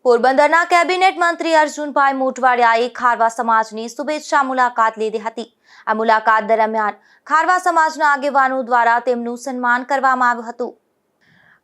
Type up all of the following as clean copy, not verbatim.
પોરબંદરના કેબિનેટ મંત્રી અર્જુનભાઈ મોઢવાડિયાએ ખારવા સમાજની શુભેચ્છા મુલાકાત લીધી હતી। આ મુલાકાત દરમિયાન ખારવા સમાજના આગેવાનો દ્વારા તેમનું સન્માન કરવામાં આવ્યું હતું।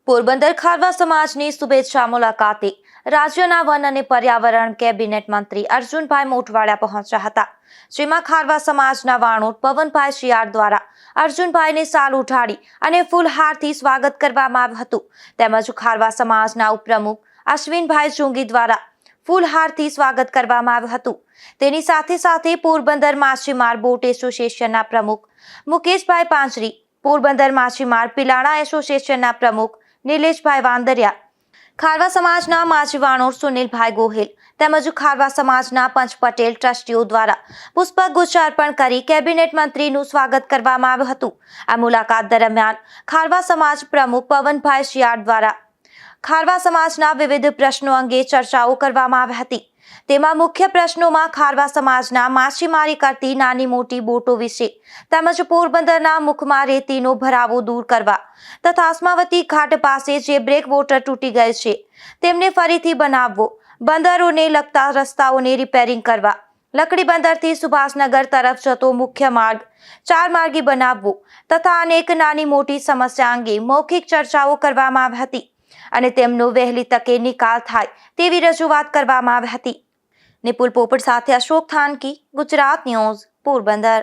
પોરબંદર ખારવા સમાજની શુભેચ્છા મુલાકાતે રાજ્યના વન અને પર્યાવરણ કેબિનેટ મંત્રી અર્જુનભાઈ મોઢવાડિયા પહોંચ્યા હતા, જેમાં ખારવા સમાજના વાણોટ પવનભાઈ શિયાળ દ્વારા અર્જુનભાઈને શાલ ઉઠાડી અને ફૂલહારથી સ્વાગત કરવામાં આવ્યું હતું। તેમજ ખારવા સમાજના ઉપપ્રમુખ અશ્વિનભાઈ જોંગી દ્વારા ફૂલહારથી સ્વાગત કરવામાં આવ્યું હતું। તેની સાથે સાથે પોરબંદર માછીમાર બોટ એસોસિએશનના પ્રમુખ મુકેશભાઈ પાંચરી, પોરબંદર માછીમાર પિલાણા એસોસિએશનના પ્રમુખ નિલેશભાઈ વાંદરિયા, ખારવા સમાજના માછીવાણો સુનિલભાઈ ગોહિલ તેમજ ખારવા સમાજના પંચ પટેલ ટ્રસ્ટીઓ દ્વારા પુષ્પગુચ્છ અર્પણ કરી કેબિનેટ મંત્રીનું સ્વાગત કરવામાં આવ્યું હતું। આ મુલાકાત દરમિયાન ખારવા સમાજ પ્રમુખ પવનભાઈ શિયાળ દ્વારા ખારવા સમાજના વિવિધ પ્રશ્નો અંગે ચર્ચાઓ કરવામાં આવી હતી। તેમાં મુખ્ય પ્રશ્નોમાં ખારવા સમાજના માછીમારી કરતી નાની મોટી બોટો વિશે તેમજ પોરબંદરના મુખમાં રેતીનો ભરાવો દૂર કરવા તથા અસ્માવતી ઘાટ પાસે જે બ્રેકવોટર તૂટી ગયેલ છે તેમને ફરીથી બનાવવો, બંદરોને લગતા રસ્તાઓને રિપેરિંગ કરવા, લકડી બંદરથી સુભાષનગર તરફ જતો મુખ્ય માર્ગ 4 માર્ગી બનાવવો તથા અનેક નાની મોટી સમસ્યા અંગે મૌખિક ચર્ચાઓ કરવામાં આવી હતી અને તેમનો વહેલી તકે નિકાલ થાય તેવી રજૂઆત કરવામાં આવી હતી। નિપુલ પોપટ સાથે અશોક થાનકી, ગુજરાત ન્યૂઝ, પોરબંદર।